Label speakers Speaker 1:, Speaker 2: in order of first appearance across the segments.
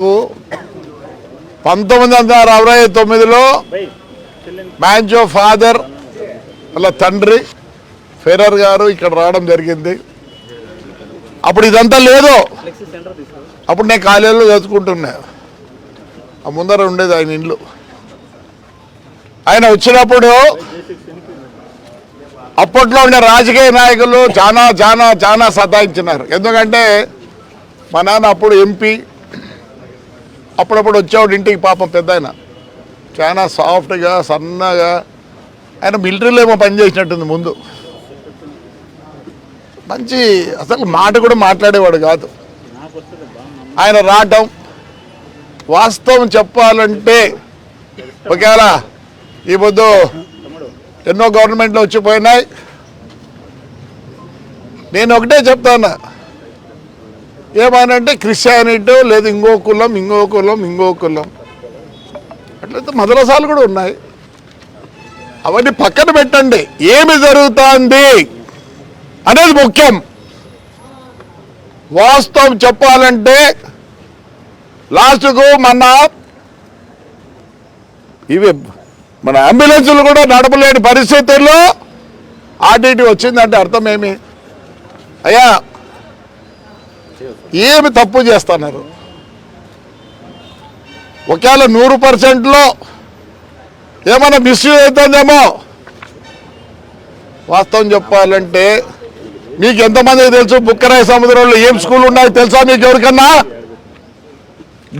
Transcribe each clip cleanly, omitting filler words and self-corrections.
Speaker 1: 1969లో మ్యాంజో father వాళ్ళ తండ్రి Ferrer గారు ఇక్కడ రావడం జరిగింది. అప్పుడు ఇదంతా లేదు. అప్పుడు నేను కాలేజీలో చదువుకుంటున్నా. ఆ ముందర ఉండేది ఆయన ఇల్లు. ఆయన వచ్చినప్పుడు అప్పట్లో ఉండే రాజకీయ నాయకులు చాలా చాలా చాలా సతాయించినారు. ఎందుకంటే మా నాన్న అప్పుడు ఎంపీ, అప్పుడప్పుడు వచ్చేవాడు ఇంటికి. పాపం పెద్ద ఆయన చాలా సాఫ్ట్గా సన్నగా, ఆయన మిలిటరీలో ఏమో పనిచేసినట్టుంది ముందు. మంచి అసలు మాట కూడా మాట్లాడేవాడు కాదు. ఆయన రావటం వాస్తవం చెప్పాలంటే ఒకవేళ ఈ పొద్దు ఎన్నో గవర్నమెంట్లో వచ్చిపోయినాయి. నేను ఒకటే చెప్తాను, ఏమనంటే క్రిస్టియానిటీ లేదు, ఇంకో కులం అట్లయితే మదరసాలు కూడా ఉన్నాయి. అవన్నీ పక్కన పెట్టండి. ఏమి జరుగుతుంది అనేది ముఖ్యం. వాస్తవం చెప్పాలంటే లాస్ట్కు మన అంబులెన్సులు కూడా నడపలేని పరిస్థితుల్లో ఆర్టీటీ వచ్చిందంటే అర్థం ఏమి? అయ్యా ఏమి తప్పు చేస్తున్నారు? ఒకవేళ 100%లో ఏమైనా మిస్యూజ్ అవుతుందేమో. వాస్తవం చెప్పాలంటే మీకు ఎంతమందికి తెలుసు బుక్కరాయ సముద్రంలో ఏం స్కూల్ ఉన్నాయో తెలుసా మీకు ఎవరికన్నా?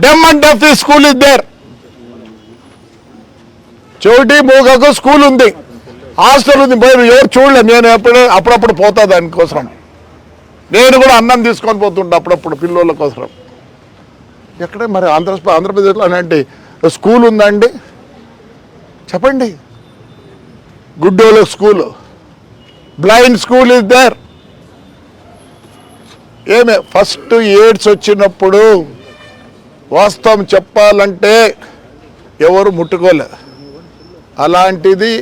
Speaker 1: Dumb and deaf school is there. చెవిటి మూగకు స్కూల్ ఉంది, హాస్టల్ ఉంది. ఎవరు చూడలే. నేను అప్పుడప్పుడు పోతా దానికోసం. నేను కూడా అన్నం తీసుకొని పోతుంటా అప్పుడప్పుడు పిల్లల కోసం. ఎక్కడే మరి ఆంధ్రప్రదేశ్లో అలాంటి స్కూల్ ఉందండి చెప్పండి? గుడ్డోళ్ళ school, blind school is there. ఏమే ఫస్ట్ ఎయిడ్స్ వచ్చినప్పుడు వాస్తవం చెప్పాలంటే ఎవరు ముట్టుకోలే. అలాంటిది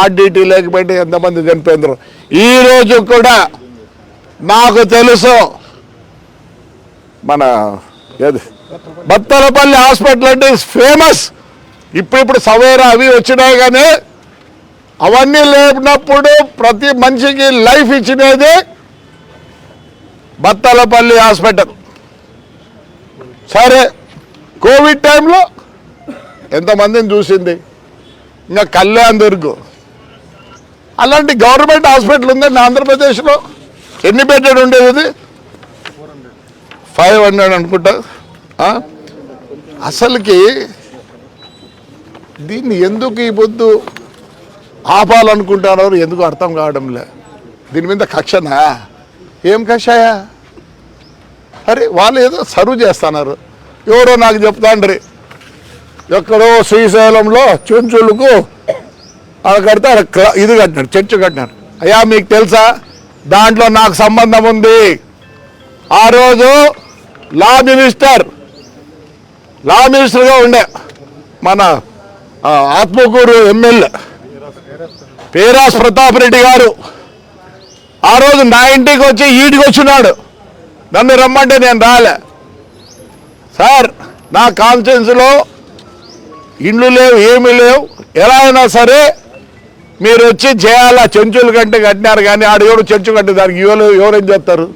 Speaker 1: ఆర్డిటీ లేకపోతే ఎంతమంది చనిపోయిందరు. ఈరోజు కూడా నాకు తెలుసు మన బత్తలపల్లి హాస్పిటల్ అంటే ఫేమస్. ఇప్పుడు సవేరా అవి వచ్చినాయి, కానీ అవన్నీ లేనప్పుడు ప్రతి మనిషికి లైఫ్ ఇచ్చినది బత్తలపల్లి హాస్పిటల్. సరే, కోవిడ్ టైంలో ఎంతమందిని చూసింది. ఇంకా కళ్యాణ్ దుర్గ్ అలాంటి గవర్నమెంట్ హాస్పిటల్ ఉందండి ఆంధ్రప్రదేశ్లో. ఎన్ని బెడ్డెడ్ ఉండేది? 500 అనుకుంటా. అసలుకి దీన్ని ఎందుకు ఈ పొద్దు ఆపాలనుకుంటున్నారు ఎందుకు అర్థం కావడంలే. దీని మీద కక్షనా? ఏం కక్షయా? అరే వాళ్ళు ఏదో సర్వ్ చేస్తున్నారు. ఎవరో నాకు చెప్తాండ్రి, ఎక్కడో శ్రీశైలంలో చెంచులకు కడితే ఇది కట్టినారు, చర్చ్ కట్టినారు. అయ్యా మీకు తెలుసా దాంట్లో నాకు సంబంధం ఉంది. ఆ రోజు లా మినిస్టర్గా ఉండే మన ఆత్మకూరు ఎమ్మెల్యే పేరాస్ ప్రతాప్ రెడ్డి గారు ఆ రోజు నా ఇంటికి వచ్చి ఈడికి వచ్చినాడు. నన్ను రమ్మంటే నేను రాలే. సార్ నా కాన్స్టిట్యున్సీలో ఇండ్లు లేవు, ఏమీ లేవు, ఎలా అయినా సరే మీరు వచ్చి చేయాలా. చెంచులు కంటే కట్టినారు, కానీ ఆడు ఎవరు చెంచు కట్టి దానికి ఎవరేం చేస్తారు?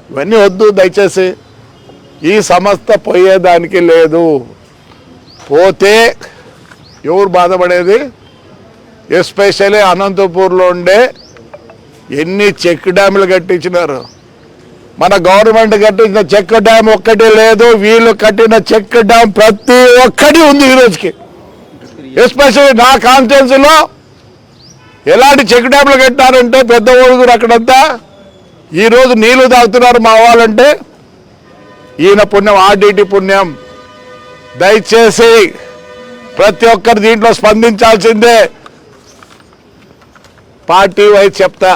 Speaker 1: ఇవన్నీ వద్దు దయచేసి. ఈ సంస్థ పోయేదానికి లేదు. పోతే ఎవరు బాధపడేది? ఎస్పెషల్లీ అనంతపూర్లో ఉండే ఎన్ని చెక్ డ్యాములు కట్టించినారు. మన గవర్నమెంట్ కట్టించిన చెక్ డ్యామ్ ఒక్కటి లేదు. వీళ్ళు కట్టిన చెక్ డ్యామ్ ప్రతి ఒక్కటి ఉంది ఈ రోజుకి. ఎస్పెషల్లీ నా కాన్స్టిట్యున్సీలో ఎలాంటి చెక్ డ్యాములు కట్టారంటే పెద్ద ఊరుగురు అక్కడంతా ఈరోజు నీళ్లు తాగుతున్నారు మా వాళ్ళంటే ఈయన పుణ్యం, ఆర్డిటీ పుణ్యం. దయచేసి ప్రతి ఒక్కరు దీంట్లో స్పందించాల్సిందే. పార్టీ వైజ్ చెప్తా,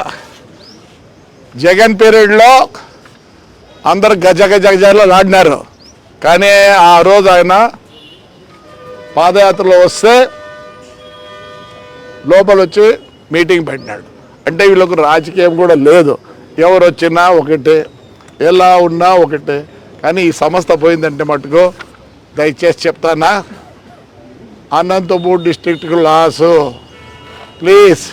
Speaker 1: జగన్ పీరియడ్లో అందరు గజగజలో ఆడినారు, కానీ ఆ రోజు ఆయన పాదయాత్రలో వస్తే లోపల వచ్చి మీటింగ్ పెట్టినాడు. అంటే వీళ్ళకు రాజకీయం కూడా లేదు. ఎవరు వచ్చినా ఒకటే, ఎలా ఉన్నా ఒకటే. కానీ ఈ సంస్థ పోయిందంటే మటుకు దయచేసి చెప్తానా, అనంతపూర్ డిస్ట్రిక్ట్కు లాసు. ప్లీజ్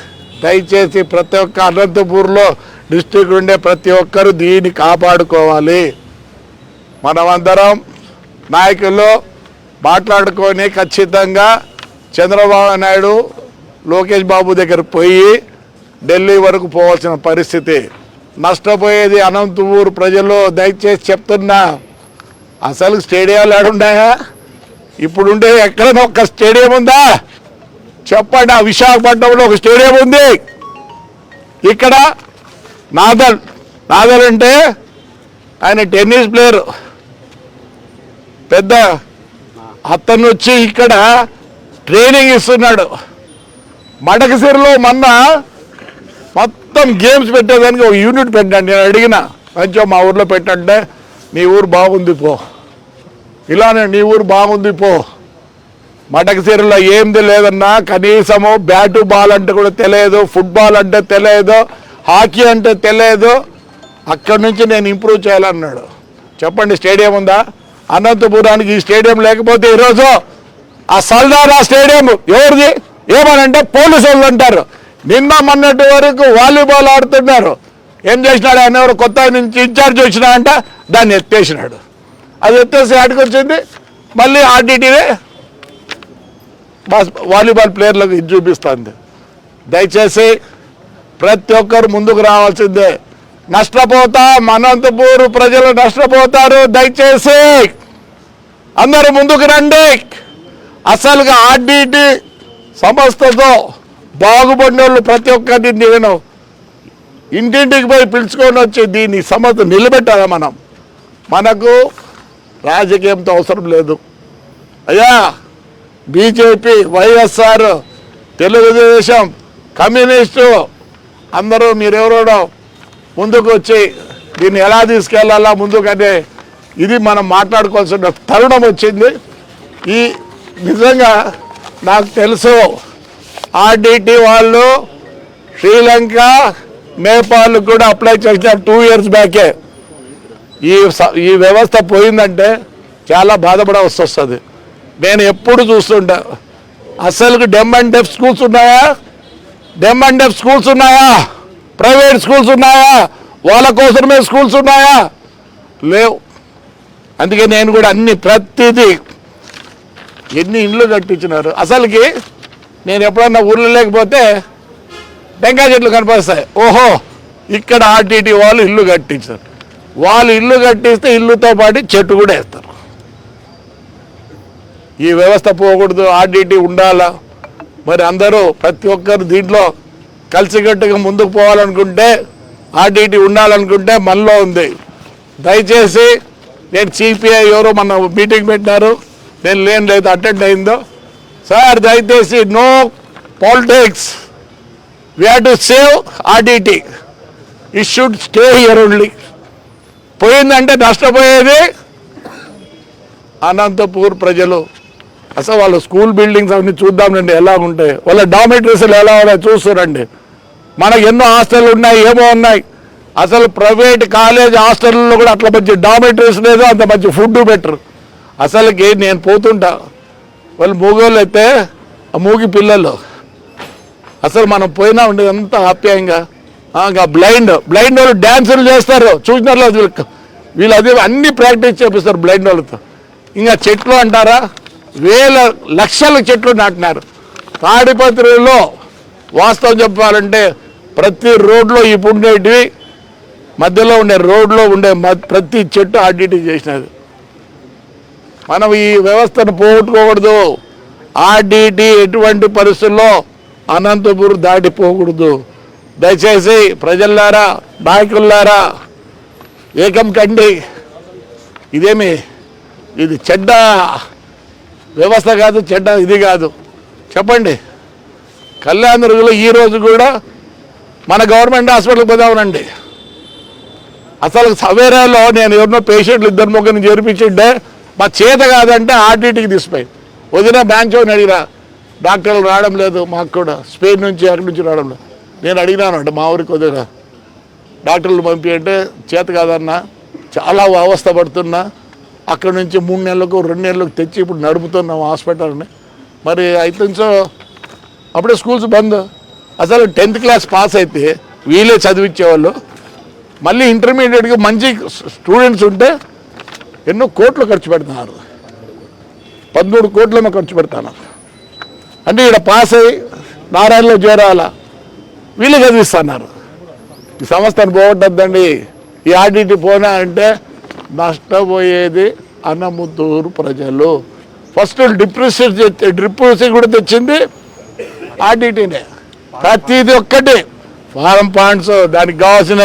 Speaker 1: దయచేసి ప్రతి ఒక్క అనంతపూర్లో డిస్ట్రిక్ట్ ఉండే ప్రతి ఒక్కరు దీన్ని కాపాడుకోవాలి. మనమందరం నాయకులు మాట్లాడుకొని ఖచ్చితంగా చంద్రబాబు నాయుడు లోకేష్ బాబు దగ్గర పోయి ఢిల్లీ వరకు పోవాల్సిన పరిస్థితి. నష్టపోయేది అనంతపూర్ ప్రజలు. దయచేసి చెప్తున్నా, అసలు స్టేడియాలు ఏడున్నాయా? ఇప్పుడుండే ఎక్కడైనా ఒక్క స్టేడియం ఉందా చెప్పండి. ఆ విశాఖపట్నంలో ఒక స్టేడియం ఉంది. ఇక్కడ నాదల్ అంటే ఆయన టెన్నిస్ ప్లేయర్, పెద్ద అతను వచ్చి ఇక్కడ ట్రైనింగ్ ఇస్తున్నాడు. మడకసిరిలో మొన్న మొత్తం గేమ్స్ పెట్టేదానికి ఒక యూనిట్ పెట్టండి. నేను అడిగిన, కొంచెం మా ఊర్లో పెట్టంటే నీ ఊరు బాగుంది పో, ఇలానే నీ ఊరు బాగుంది పో. మడకసిరిలో ఏంది లేదన్నా, కనీసము బ్యాటు బాల్ అంటే కూడా తెలియదు, ఫుట్బాల్ అంటే తెలియదు, హాకీ అంటే తెలియదు. అక్కడి నుంచి నేను ఇంప్రూవ్ చేయాలన్నాడు. చెప్పండి, స్టేడియం ఉందా అనంతపురానికి? ఈ స్టేడియం లేకపోతే ఈరోజు ఆ సల్దారా స్టేడియం ఎవరిది ఏమనంటే పోలీసు వాళ్ళు అంటారు. నిన్న మొన్నటి వరకు వాలీబాల్ ఆడుతున్నారు. ఏం చేసినాడు ఆయన? ఎవరు కొత్త నుంచి ఇన్ఛార్జ్ వచ్చినా అంట, దాన్ని ఎత్తేసినాడు. అది ఎత్తేసి ఆడికి వచ్చింది మళ్ళీ ఆర్టీటీవే వాలీబాల్ ప్లేయర్లకు ఇది చూపిస్తుంది. దయచేసి ప్రతి ఒక్కరు ముందుకు రావాల్సిందే. నష్టపోతాం, అనంతపూర్ ప్రజలు నష్టపోతారు. దయచేసి అందరూ ముందుకు రండి. అసలుగా ఆర్టీటీ సంస్థతో బాగుపడిన వాళ్ళు ప్రతి ఒక్కరిని నేను ఇంటింటికి పోయి పిలుచుకొని వచ్చి దీన్ని సమస్య నిలబెట్టాలి. మనకు రాజకీయంతో అవసరం లేదు అయ్యా. బీజేపీ, వైఎస్ఆర్, తెలుగుదేశం, కమ్యూనిస్టు అందరూ మీరెవరో ముందుకు వచ్చి దీన్ని ఎలా తీసుకెళ్లాలా ముందుకనే ఇది మనం మాట్లాడుకోవాల్సిన తరుణం వచ్చింది. ఈ నిజంగా నాకు తెలుసు ఆర్టీటీ వాళ్ళు శ్రీలంక, నేపాల్ కూడా అప్లై చేసిన 2 years బ్యాకే. ఈ వ్యవస్థ పోయిందంటే చాలా బాధపడవలసి వస్తుంది. నేను ఎప్పుడు చూస్తుంటా, అసలు డెమ్ అండ్ డెఫ్ స్కూల్స్ ఉన్నాయా? డెమ్ అండ్ డెఫ్ స్కూల్స్ ఉన్నాయా? ప్రైవేట్ స్కూల్స్ ఉన్నాయా? వాళ్ళ కోసమే స్కూల్స్ ఉన్నాయా? లేవు. అందుకే నేను కూడా ప్రతిదీ ఎన్ని ఇండ్లు కట్టించినారు. అసలుకి నేను ఎప్పుడన్నా ఊర్లో లేకపోతే టెంకాయ చెట్లు కనిపిస్తాయి. ఓహో, ఇక్కడ ఆర్టీటీ వాళ్ళు ఇల్లు కట్టించారు. వాళ్ళు ఇల్లు కట్టిస్తే ఇల్లుతో పాటు చెట్టు కూడా వేస్తారు. ఈ వ్యవస్థ పోకూడదు, ఆర్టీటీ ఉండాలా. మరి అందరూ ప్రతి ఒక్కరు దీంట్లో కలిసికట్టుగా ముందుకు పోవాలనుకుంటే, ఆర్టీటీ ఉండాలనుకుంటే మనలో ఉంది. దయచేసి నేను సిపిఐ ఎవరో మన మీటింగ్ పెట్టినారు, నేను లేదు అటెండ్ అయిందో. సార్ దయచేసి no politics, we have to save RTT, it should stay here only. పోయిందంటే నష్టపోయేది అనంతపూర్ ప్రజలు. అసలు వాళ్ళ స్కూల్ బిల్డింగ్స్ అవన్నీ చూద్దామండి ఎలా ఉంటాయి, వాళ్ళ డామిటరీస్లు ఎలా ఉన్నాయి చూస్తారండి. మనకు ఎన్నో హాస్టళ్ళు ఉన్నాయి, ఏమో ఉన్నాయి. అసలు ప్రైవేట్ కాలేజ్ హాస్టల్లో కూడా అట్లా మంచి డామిటరీస్ లేదు, అంత మంచి ఫుడ్ బెటర్. అసలుకి నేను పోతుంటా, వాళ్ళు మూగోళ్ళు అయితే ఆ మూగి పిల్లలు అసలు మనం పోయినా ఉండేది అంత ఆప్యాయంగా. బ్లైండ్ వాళ్ళు డ్యాన్సులు చేస్తారు చూసినారు. వీళ్ళు అది అన్ని ప్రాక్టీస్ చేపిస్తారు బ్లైండ్ వాళ్ళతో. ఇంకా చెట్లు అంటారా, లక్షల చెట్లు నాటినారు. తాడిపత్రిలో వాస్తవం చెప్పాలంటే ప్రతి రోడ్లో ఇప్పుడు ఉండేటివి, మధ్యలో ఉండే రోడ్లో ఉండే ప్రతి చెట్టు ఆర్టీటీ చేసినది. మనం ఈ వ్యవస్థను పోగొట్టుకోకూడదు. ఆర్టీటీ ఎటువంటి పరిస్థితుల్లో అనంతపూర్ దాటిపోకూడదు. దయచేసి ప్రజల్లారా, నాయకుల్లారా ఏకం కండి. ఇది చెడ్డ వ్యవస్థ కాదు, చెడ్డ ఇది కాదు. చెప్పండి, కళ్యాణదుర్గంలో ఈరోజు కూడా మన గవర్నమెంట్ హాస్పిటల్కి పోదామనండి. అసలు సవేరాలో నేను ఎవరినో పేషెంట్లు 2 ముగ్గురిని చేర్పించింటే మా చేత కాదంటే ఆర్టీటీకి తీసిపోయి వదిన బ్యాంక్ అడిగినా, డాక్టర్లు రావడం లేదు, మాకు కూడా స్పెయిన్ నుంచి అక్కడి నుంచి రావడం లేదు. నేను అడిగినాను అంటే మా ఊరికి వదిన డాక్టర్లు పంపి అంటే చేత కాదన్నా, చాలా అవస్థ పడుతున్నా, అక్కడ నుంచి 3 నెలలకు 2 నెలలకు తెచ్చి ఇప్పుడు నడుపుతున్నాం హాస్పిటల్ని. మరి అయితే అప్పుడే స్కూల్స్ బంద్. అసలు 10th క్లాస్ పాస్ అయితే వీళ్ళే చదివించేవాళ్ళు. మళ్ళీ ఇంటర్మీడియట్కి మంచి స్టూడెంట్స్ ఉంటే ఎన్నో కోట్లు ఖర్చు పెడుతున్నారు. 13 కోట్లేమో ఖర్చు పెడుతున్నారు. అంటే ఇక్కడ పాస్ అయ్యి నారాయణలో చేరాలా, వీళ్ళు చదివిస్తున్నారు. ఈ సంస్థను పోగొట్టద్దండి. ఈ ఆర్డిటి పోనా అంటే నష్టపోయేది అన్నముత్తూరు ప్రజలు. ఫస్ట్ డ్రిప్స్ కూడా తెచ్చింది ఆర్డిటీనే. ప్రతిది ఒక్కటి ఫారం పాండ్స్, దానికి కావాల్సిన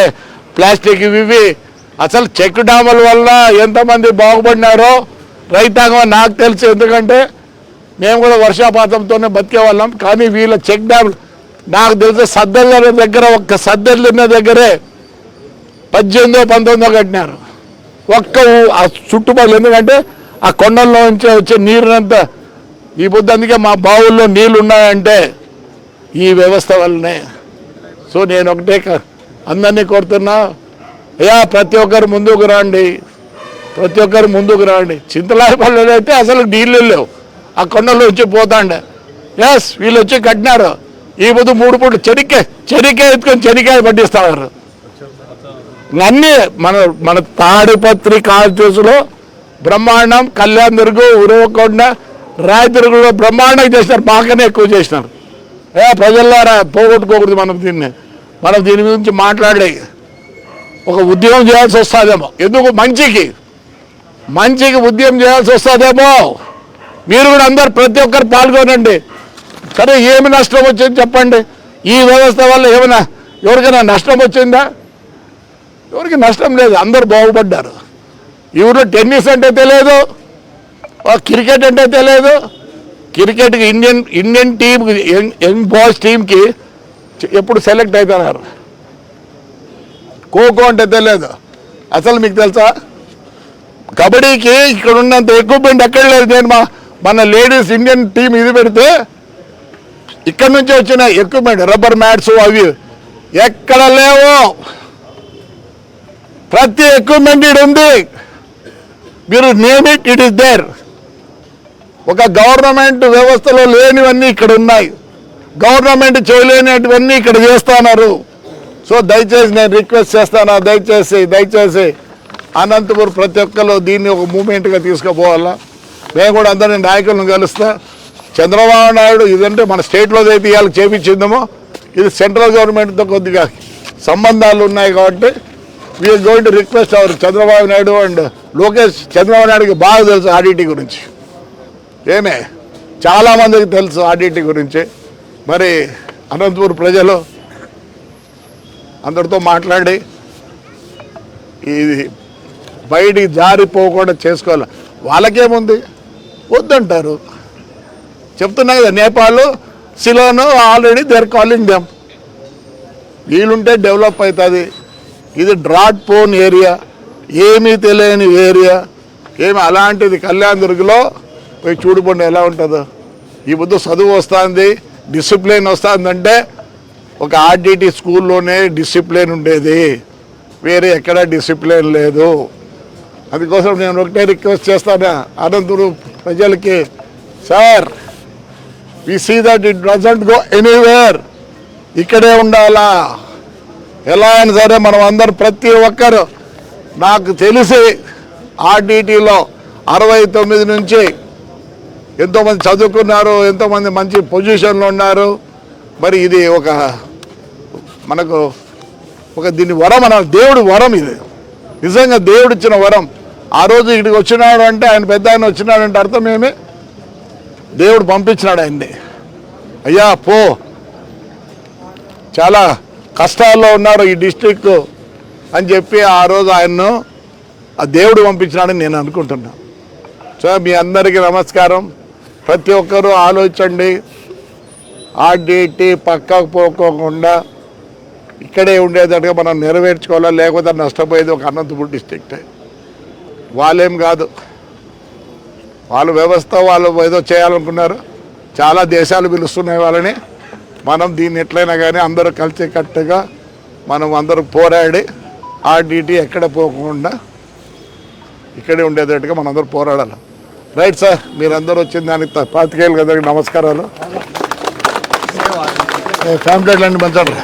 Speaker 1: ప్లాస్టిక్ ఇవి. అసలు చెక్ డ్యాముల వల్ల ఎంతమంది బాగుపడినారో రైతాంగం నాకు తెలుసు. ఎందుకంటే మేము కూడా వర్షాపాతంతోనే బతికే వాళ్ళం. కానీ వీళ్ళ చెక్ డ్యాములు నాకు తెలిసి సద్దెల దగ్గర ఒక్క సద్దెల దగ్గరే 18-19 కట్టినారు. ఒక్క ఆ చుట్టుపక్కల. ఎందుకంటే ఆ కొండల్లో నుంచి వచ్చే నీరునంతా ఈ పొద్దు. అందుకే మా బావుల్లో నీళ్ళు ఉన్నాయంటే ఈ వ్యవస్థ వల్లనే. సో నేను ఒకటే అందరినీ కోరుతున్నా, అయ్యా ప్రతి ఒక్కరు ముందుకు రండి, ప్రతి ఒక్కరు ముందుకు రండి. చింతలాయపల్లిలో అయితే అసలు నీళ్ళు లేవు, ఆ కొండల్లో వచ్చి పోతాండే. ఎస్ వీళ్ళు వచ్చి కట్టినారు. ఈ పొద్దు 3 పూట్లు చెనికాయ ఎత్తుకొని చెనికాయ పట్టిస్తున్నారు. అన్నీ మన తాడిపత్రి కాన్స్టిట్యూన్సీలో బ్రహ్మాండం, కళ్యాణ్ దుర్గు, ఉరవకొండ, రాయదుర్గంలో బ్రహ్మాండంగా చేసినారు. మాకనే ఎక్కువ చేసినారు. ప్రజల్లారా పోగొట్టుకోకూడదు. మనం దీని గురించి మాట్లాడే ఒక ఉద్యమం చేయాల్సి వస్తుందేమో. ఎందుకు మంచికి ఉద్యమం చేయాల్సి వస్తుందేమో. మీరు కూడా అందరు ప్రతి ఒక్కరు పాల్గొనండి. సరే ఏమి నష్టం వచ్చింది చెప్పండి. ఈ వ్యవస్థ వల్ల ఏమైనా ఎవరికైనా నష్టం వచ్చిందా? ఎవరికి నష్టం లేదు, అందరూ బాగుపడ్డారు. ఈ ఊళ్ళో టెన్నిస్ అంటే తెలియదు, క్రికెట్ అంటే తెలియదు. క్రికెట్కి ఇండియన్ టీమ్, యంగ్ బాయ్స్ టీంకి ఎప్పుడు సెలెక్ట్ అవుతున్నారు. ఖోఖో అంటే తెలియదు. అసలు మీకు తెలుసా, కబడ్డీకి ఇక్కడ ఉన్నంత ఎక్విప్మెంట్ ఎక్కడ లేదు. నేను మన లేడీస్ ఇండియన్ టీం ఇది పెడితే ఇక్కడ నుంచి వచ్చిన ఎక్విప్మెంట్, రబ్బర్ మ్యాట్స్ అవి ఎక్కడ లేవు. ప్రతి ఎక్విప్మెంట్ ఇది ఉంది. మీరు నేమ్ ఇట్ ఈస్ దేర్. ఒక గవర్నమెంట్ వ్యవస్థలో లేనివన్నీ ఇక్కడ ఉన్నాయి. గవర్నమెంట్ చేయలేనివన్నీ ఇక్కడ చేస్తున్నారు. సో దయచేసి నేను రిక్వెస్ట్ చేస్తాను, దయచేసి అనంతపురం ప్రతి ఒక్కరు దీన్ని ఒక మూమెంట్గా తీసుకుపోవాలా. మేము కూడా అందరినీ నాయకులను కలుస్తా. చంద్రబాబు నాయుడు ఇదంటే మన స్టేట్లో అయితే ఇవాళ చేపించిందేమో, ఇది సెంట్రల్ గవర్నమెంట్తో కొద్దిగా సంబంధాలు ఉన్నాయి. కాబట్టి we are going to request our Chandrababu Naidu and Lokesh. Chandrababu నాయుడుకి బాగా తెలుసు ఆర్డిటి గురించి, చాలామందికి తెలుసు ఆర్డిటి గురించి. మరి అనంతపురం ప్రజలు అందరితో మాట్లాడి ఇది బయటికి జారిపోకుండా చేసుకోవాలి. వాళ్ళకేముంది, వద్దంటారు. చెప్తున్నా కదా, Nepal, Ceylon already they are calling them. వీలుంటే డెవలప్ అవుతుంది. ఇది డ్రాట్ పోన్ ఏరియా, ఏమీ తెలియని ఏరియా. అలాంటిది కళ్యాణ్ దుర్గలో పోయి చూడుకోండి ఎలా ఉంటుందో. ఈ బుద్ధ చదువు వస్తుంది, డిసిప్లిన్ వస్తుందంటే ఒక ఆర్డిటి స్కూల్లోనే డిసిప్లిన్ ఉండేది, వేరే ఎక్కడా డిసిప్లిన్ లేదు. అందుకోసం నేను ఒకటే రిక్వెస్ట్ చేస్తాను అనంతపురం ప్రజలకి, sir we see that it doesn't go anywhere, ఇక్కడే ఉండాలా. ఎలా అయినా సరే మనం అందరు ప్రతి ఒక్కరు, నాకు తెలిసి ఆర్డిటిలో 69 నుంచి ఎంతోమంది చదువుకున్నారు, ఎంతోమంది మంచి పొజిషన్లో ఉన్నారు. మరి ఇది మనకు దీని వరం, దేవుడి వరం ఇది. నిజంగా దేవుడు ఇచ్చిన వరం. ఆ రోజు ఇక్కడికి వచ్చినాడు అంటే, ఆయన పెద్ద ఆయన వచ్చినాడు అంటే అర్థం ఏమి, దేవుడు పంపించినాడు ఆయన్ని. అయ్యా పో, చాలా కష్టాల్లో ఉన్నారు ఈ డిస్ట్రిక్ట్ అని చెప్పి ఆ రోజు ఆయన్ను ఆ దేవుడు పంపించినాడని నేను అనుకుంటున్నా. సో మీ అందరికీ నమస్కారం. ప్రతి ఒక్కరూ ఆలోచించండి. ఆర్డిటి పక్కకు పోకోకుండా ఇక్కడే ఉండేటట్టుగా మనం నెరవేర్చుకోవాలా. లేకపోతే నష్టపోయేది ఒక అనంతపురం డిస్ట్రిక్టే. వాళ్ళేం కాదు, వాళ్ళ వ్యవస్థ వాళ్ళు ఏదో చేయాలనుకున్నారు. చాలా దేశాలు పిలుస్తున్నాయి వాళ్ళని. మనం దీన్ని ఎట్లయినా కానీ అందరూ కలిసికట్టుగా మనం అందరూ పోరాడి ఆర్డిటి ఎక్కడ పోకుండా ఇక్కడే ఉండేటట్టుగా మనందరూ పోరాడాలి. రైట్ సార్, మీరందరూ వచ్చిన దానికి పాతికేయులు కదా, నమస్కారాలు. ఫ్యామిలీ అన్ని పంచండి.